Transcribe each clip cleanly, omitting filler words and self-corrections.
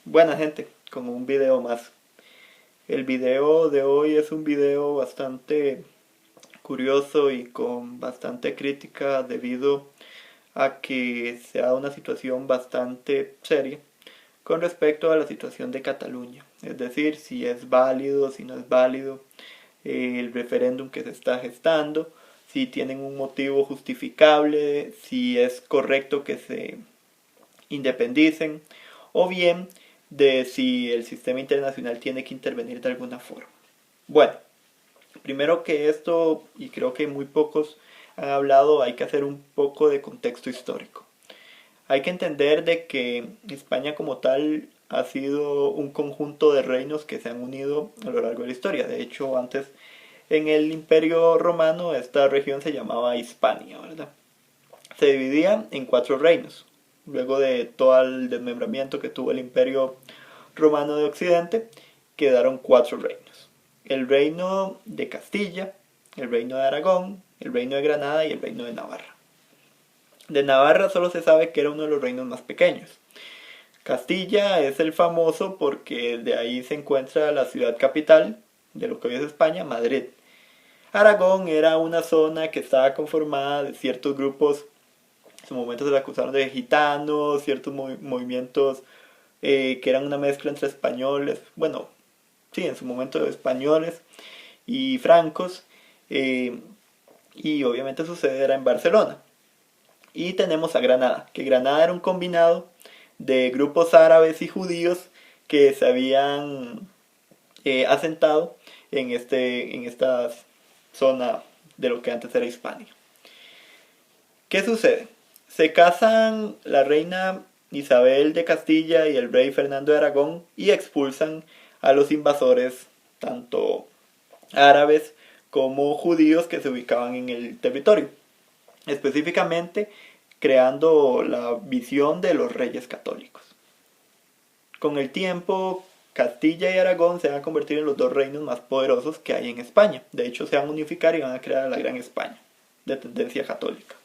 Buena gente, con un video más. El video de hoy es un video bastante curioso y con bastante crítica debido a que se da una situación bastante seria con respecto a la situación de Cataluña. Es decir, si es válido, si no es válido el referéndum que se está gestando, si tienen un motivo justificable, si es correcto que se independicen o bien de si el sistema internacional tiene que intervenir de alguna forma. Bueno, primero que esto, y creo que muy pocos han hablado, hay que hacer un poco de contexto histórico. Hay que entender de que España como tal ha sido un conjunto de reinos que se han unido a lo largo de la historia. De hecho, antes en el Imperio Romano esta región se llamaba Hispania, ¿verdad? Se dividía en cuatro reinos. Luego de todo el desmembramiento que tuvo el Imperio Romano de Occidente, quedaron cuatro reinos. El reino de Castilla, el reino de Aragón, el reino de Granada y el reino de Navarra. De Navarra solo se sabe que era uno de los reinos más pequeños. Castilla es el famoso porque de ahí se encuentra la ciudad capital de lo que hoy es España, Madrid. Aragón era una zona que estaba conformada de ciertos grupos, en su momento se le acusaron de gitanos, ciertos movimientos que eran una mezcla entre españoles, bueno, sí, en su momento españoles y francos, eh, y obviamente su sede era en Barcelona. Y tenemos a Granada, que Granada era un combinado de grupos árabes y judíos que se habían asentado en esta zona de lo que antes era Hispania. ¿Qué sucede? Se casan la reina Isabel de Castilla y el rey Fernando de Aragón y expulsan a los invasores, tanto árabes como judíos que se ubicaban en el territorio. Específicamente creando la visión de los reyes católicos. Con el tiempo, Castilla y Aragón se van a convertir en los dos reinos más poderosos que hay en España. De hecho, se van a unificar y van a crear la Gran España, de tendencia católica.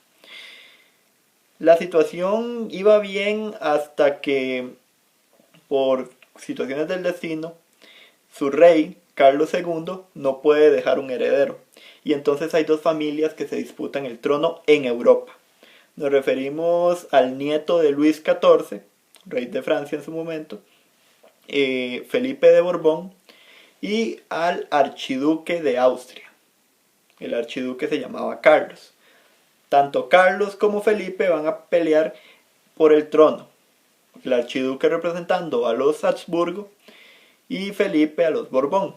La situación iba bien hasta que, por situaciones del destino, su rey, Carlos II, no puede dejar un heredero. Y entonces hay dos familias que se disputan el trono en Europa. Nos referimos al nieto de Luis XIV, rey de Francia en su momento, Felipe de Borbón, y al archiduque de Austria. El archiduque se llamaba Carlos. Tanto Carlos como Felipe van a pelear por el trono. El archiduque representando a los Habsburgo y Felipe a los Borbón.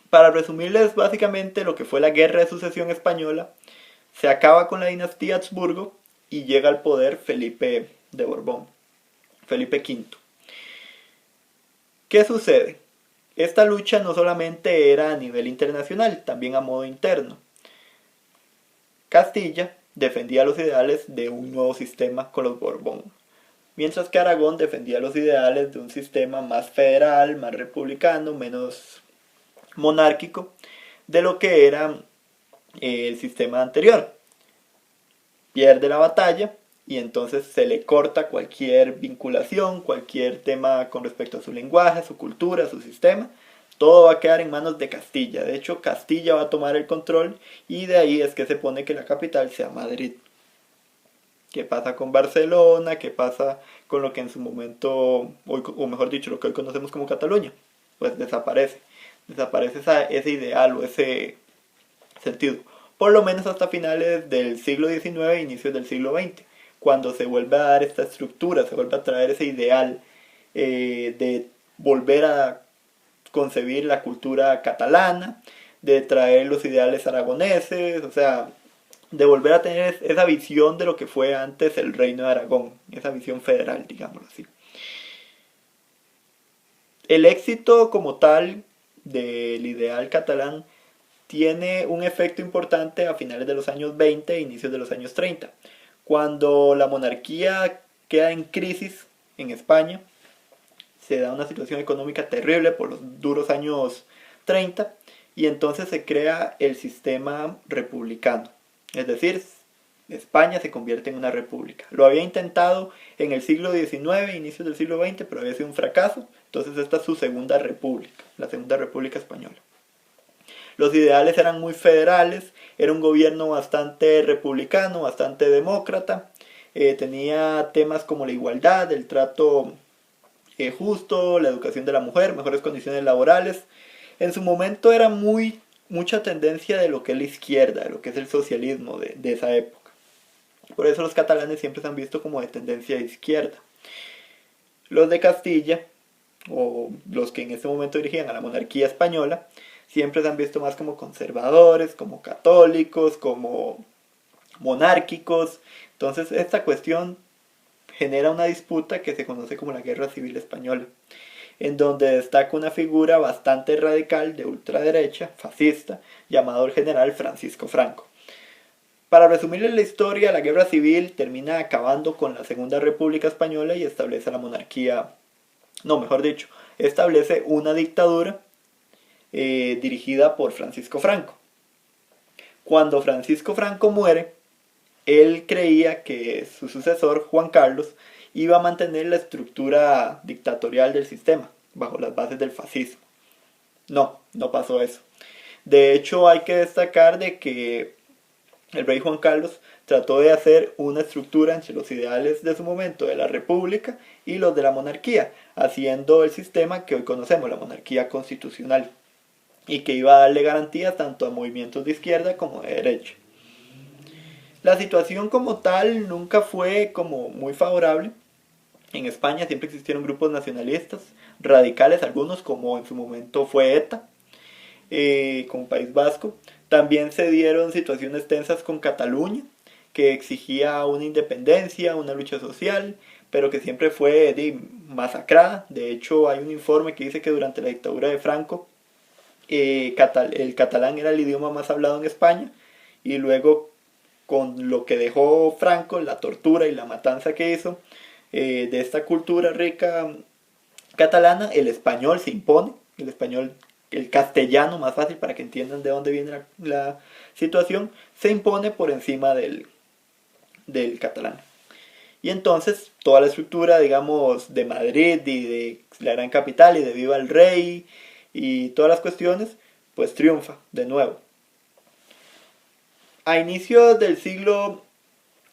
Para resumirles básicamente lo que fue la guerra de sucesión española, se acaba con la dinastía Habsburgo y llega al poder Felipe de Borbón, Felipe V. ¿Qué sucede? Esta lucha no solamente era a nivel internacional, también a modo interno. Castilla defendía los ideales de un nuevo sistema con los Borbón, mientras que Aragón defendía los ideales de un sistema más federal, más republicano, menos monárquico de lo que era el sistema anterior. Pierde la batalla y entonces se le corta cualquier vinculación, cualquier tema con respecto a su lenguaje, su cultura, su sistema. Todo va a quedar en manos de Castilla. De hecho, Castilla va a tomar el control y de ahí es que se pone que la capital sea Madrid. ¿Qué pasa con Barcelona? ¿Qué pasa con lo que en su momento, o mejor dicho, lo que hoy conocemos como Cataluña? Pues desaparece. Desaparece ese ideal o ese sentido. Por lo menos hasta finales del siglo XIX e inicios del siglo XX, cuando se vuelve a dar esta estructura, se vuelve a traer ese ideal de volver a concebir la cultura catalana, de traer los ideales aragoneses, o sea, de volver a tener esa visión de lo que fue antes el reino de Aragón, esa visión federal, digámoslo así. El éxito como tal del ideal catalán tiene un efecto importante a finales de los años 20 e inicios de los años 30, cuando la monarquía queda en crisis en España, se da una situación económica terrible por los duros años 30 y entonces se crea el sistema republicano, es decir, España se convierte en una república. Lo había intentado en el siglo XIX, inicios del siglo XX, pero había sido un fracaso. Entonces esta es su segunda república, la segunda república española. Los ideales eran muy federales, era un gobierno bastante republicano, bastante demócrata, tenía temas como la igualdad, el trato justo, la educación de la mujer, mejores condiciones laborales. En su momento era mucha tendencia de lo que es la izquierda, de lo que es el socialismo de esa época. Por eso los catalanes siempre se han visto como de tendencia de izquierda. Los de Castilla, o los que en ese momento dirigían a la monarquía española, siempre se han visto más como conservadores, como católicos, como monárquicos. Entonces esta cuestión genera una disputa que se conoce como la Guerra Civil Española, en donde destaca una figura bastante radical de ultraderecha, fascista, llamado el general Francisco Franco. Para resumirles la historia, la Guerra Civil termina acabando con la Segunda República Española y establece la monarquía, no, mejor dicho, establece una dictadura dirigida por Francisco Franco. Cuando Francisco Franco muere, él creía que su sucesor, Juan Carlos, iba a mantener la estructura dictatorial del sistema, bajo las bases del fascismo. No pasó eso. De hecho, hay que destacar de que el rey Juan Carlos trató de hacer una estructura entre los ideales de su momento de la república y los de la monarquía, haciendo el sistema que hoy conocemos, la monarquía constitucional, y que iba a darle garantías tanto a movimientos de izquierda como de derecha. La situación como tal nunca fue como muy favorable. En España siempre existieron grupos nacionalistas, radicales, algunos como en su momento fue ETA, con País Vasco. También se dieron situaciones tensas con Cataluña, que exigía una independencia, una lucha social, pero que siempre fue masacrada. De hecho, hay un informe que dice que durante la dictadura de Franco, el catalán era el idioma más hablado en España, y luego con lo que dejó Franco, la tortura y la matanza que hizo de esta cultura rica catalana, el español se impone, el castellano, más fácil para que entiendan de dónde viene la situación, se impone por encima del catalán. Y entonces toda la estructura, digamos, de Madrid y de la gran capital y de Viva el Rey y todas las cuestiones, pues triunfa de nuevo. A inicios del siglo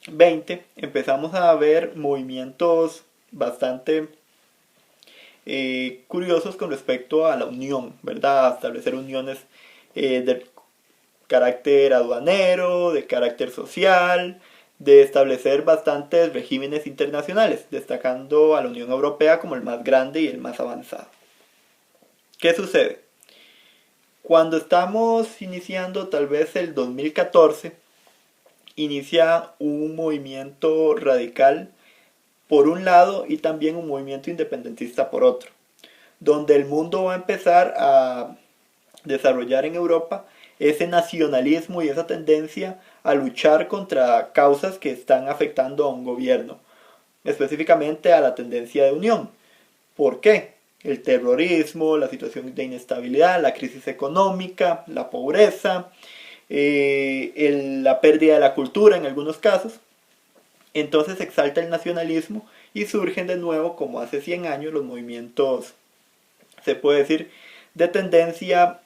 XX empezamos a ver movimientos bastante curiosos con respecto a la unión, ¿verdad? A establecer uniones de carácter aduanero, de carácter social, de establecer bastantes regímenes internacionales, destacando a la Unión Europea como el más grande y el más avanzado. ¿Qué sucede? Cuando estamos iniciando tal vez el 2014, inicia un movimiento radical por un lado y también un movimiento independentista por otro, donde el mundo va a empezar a desarrollar en Europa ese nacionalismo y esa tendencia a luchar contra causas que están afectando a un gobierno, específicamente a la tendencia de unión. ¿Por qué? El terrorismo, la situación de inestabilidad, la crisis económica, la pobreza, la pérdida de la cultura en algunos casos. Entonces exalta el nacionalismo y surgen de nuevo, como hace 100 años, los movimientos, se puede decir, de tendencia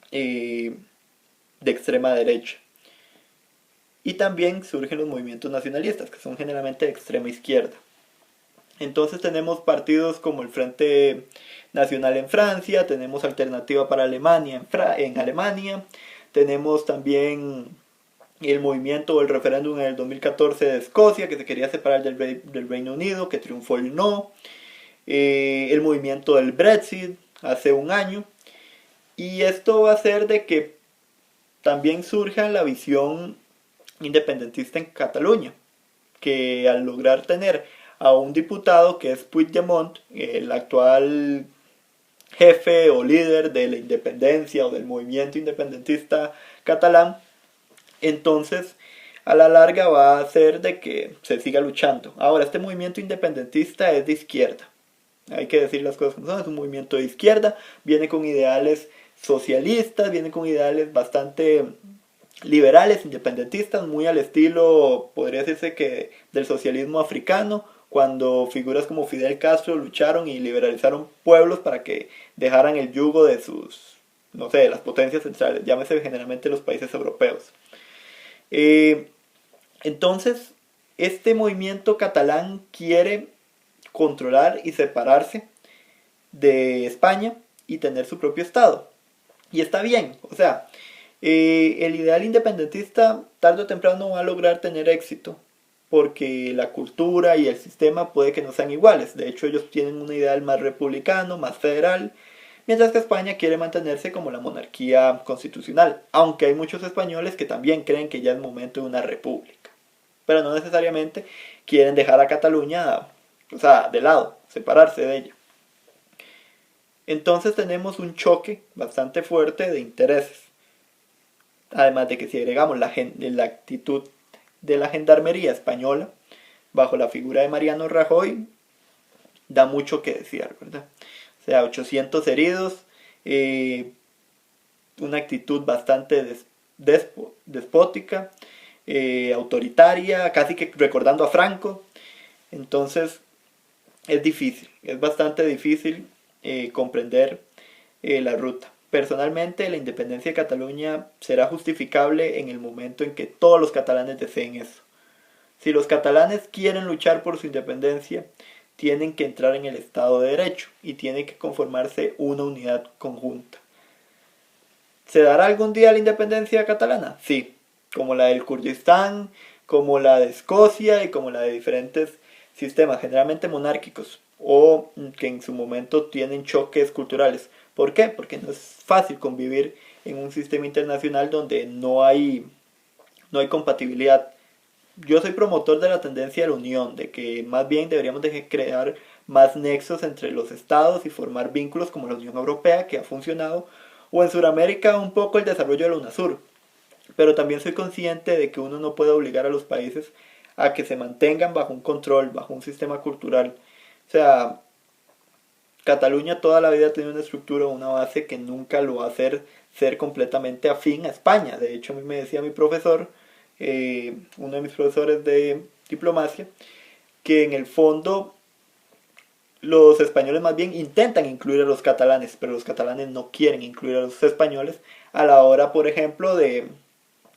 de extrema derecha. Y también surgen los movimientos nacionalistas, que son generalmente de extrema izquierda. Entonces tenemos partidos como el Frente Nacional en Francia, tenemos Alternativa para Alemania en Alemania, tenemos también el movimiento o el referéndum en el 2014 de Escocia, que se quería separar del Reino Unido, que triunfó el no, el movimiento del Brexit hace un año, y esto va a hacer de que también surja la visión independentista en Cataluña, que al lograr tener a un diputado que es Puigdemont, el actual jefe o líder de la independencia o del movimiento independentista catalán, entonces a la larga va a hacer de que se siga luchando. Ahora, este movimiento independentista es de izquierda, hay que decir las cosas como son, es un movimiento de izquierda, viene con ideales socialistas, viene con ideales bastante liberales, independentistas, muy al estilo, podría decirse que del socialismo africano, cuando figuras como Fidel Castro lucharon y liberalizaron pueblos para que dejaran el yugo de sus, no sé, de las potencias centrales, llámese generalmente los países europeos. Eh, entonces, este movimiento catalán quiere controlar y separarse de España y tener su propio estado. Y está bien, o sea, el ideal independentista tarde o temprano va a lograr tener éxito, porque la cultura y el sistema puede que no sean iguales. De hecho, ellos tienen un ideal más republicano, más federal, mientras que España quiere mantenerse como la monarquía constitucional, aunque hay muchos españoles que también creen que ya es momento de una república, pero no necesariamente quieren dejar a Cataluña, o sea, de lado, separarse de ella. Entonces tenemos un choque bastante fuerte de intereses. Además de que si agregamos la actitud de la gendarmería española bajo la figura de Mariano Rajoy, da mucho que desear, ¿verdad? O sea, 800 heridos, una actitud bastante despótica, autoritaria, casi que recordando a Franco. Entonces es difícil, es bastante difícil comprender la ruta. Personalmente, la independencia de Cataluña será justificable en el momento en que todos los catalanes deseen eso. Si los catalanes quieren luchar por su independencia, tienen que entrar en el Estado de Derecho y tiene que conformarse una unidad conjunta. ¿Se dará algún día la independencia catalana? Sí, como la del Kurdistán, como la de Escocia y como la de diferentes sistemas, generalmente monárquicos, o que en su momento tienen choques culturales. ¿Por qué? Porque no es fácil convivir en un sistema internacional donde no hay compatibilidad. Yo soy promotor de la tendencia de la unión, de que más bien deberíamos de crear más nexos entre los estados y formar vínculos como la Unión Europea, que ha funcionado, o en Sudamérica un poco el desarrollo de la UNASUR. Pero también soy consciente de que uno no puede obligar a los países a que se mantengan bajo un control, bajo un sistema cultural. O sea, Cataluña toda la vida ha tenido una estructura, una base que nunca lo va a hacer ser completamente afín a España. De hecho, a mí me decía mi profesor, uno de mis profesores de diplomacia, que en el fondo los españoles más bien intentan incluir a los catalanes, pero los catalanes no quieren incluir a los españoles a la hora, por ejemplo, de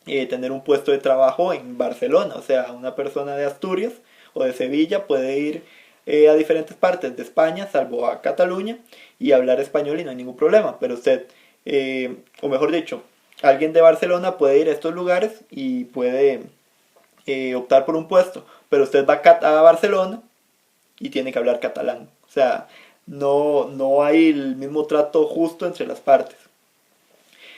tener un puesto de trabajo en Barcelona. O sea, una persona de Asturias o de Sevilla puede ir a diferentes partes de España, salvo a Cataluña, y hablar español y no hay ningún problema. Pero usted, o mejor dicho, alguien de Barcelona puede ir a estos lugares y puede optar por un puesto, pero usted va a Barcelona y tiene que hablar catalán. O sea, no hay el mismo trato justo entre las partes.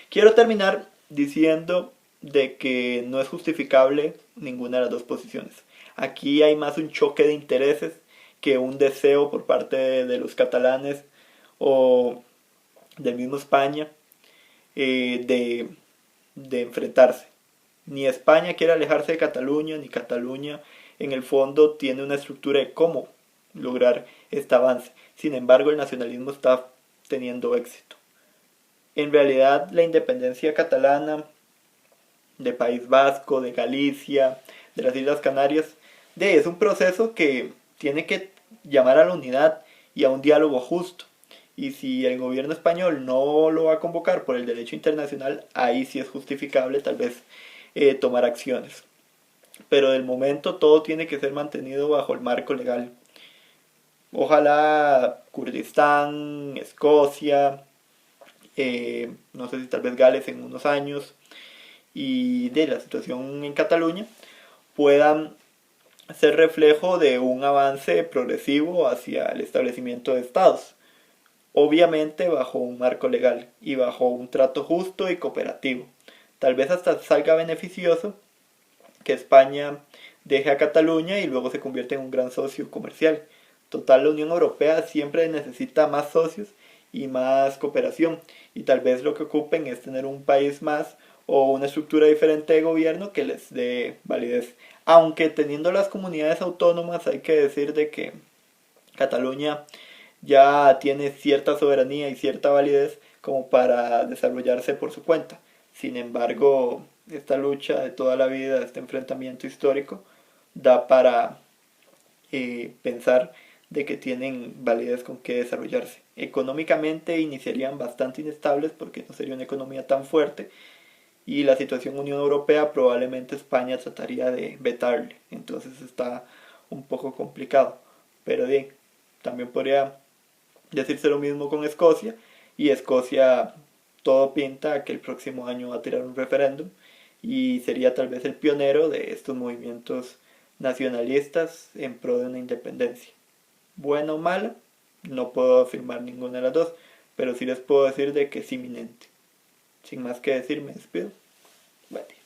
Quiero terminar diciendo de que no es justificable ninguna de las dos posiciones. Aquí hay más un choque de intereses que un deseo por parte de los catalanes o del mismo España de enfrentarse. Ni España quiere alejarse de Cataluña, ni Cataluña en el fondo tiene una estructura de cómo lograr este avance. Sin embargo, el nacionalismo está teniendo éxito. En realidad, la independencia catalana, de País Vasco, de Galicia, de las Islas Canarias, es un proceso que tiene que llamar a la unidad y a un diálogo justo. Y si el gobierno español no lo va a convocar por el derecho internacional, ahí sí es justificable tal vez tomar acciones. Pero del momento todo tiene que ser mantenido bajo el marco legal. Ojalá Kurdistán, Escocia, no sé si tal vez Gales en unos años, y de la situación en Cataluña puedan ser reflejo de un avance progresivo hacia el establecimiento de estados, obviamente bajo un marco legal y bajo un trato justo y cooperativo. Tal vez hasta salga beneficioso que España deje a Cataluña y luego se convierta en un gran socio comercial. Total, la Unión Europea siempre necesita más socios y más cooperación, y tal vez lo que ocupen es tener un país más o una estructura diferente de gobierno que les dé validez. Aunque teniendo las comunidades autónomas, hay que decir de que Cataluña ya tiene cierta soberanía y cierta validez como para desarrollarse por su cuenta. Sin embargo, esta lucha de toda la vida, este enfrentamiento histórico, da para pensar de que tienen validez con qué desarrollarse. Económicamente iniciarían bastante inestables porque no sería una economía tan fuerte, y la situación Unión Europea probablemente España trataría de vetarle, entonces está un poco complicado, pero bien, también podría decirse lo mismo con Escocia, y Escocia todo pinta a que el próximo año va a tirar un referéndum y sería tal vez el pionero de estos movimientos nacionalistas en pro de una independencia. Buena o mala, no puedo afirmar ninguna de las dos, pero sí les puedo decir de que es inminente. Sin más que decir, me despido. Bye.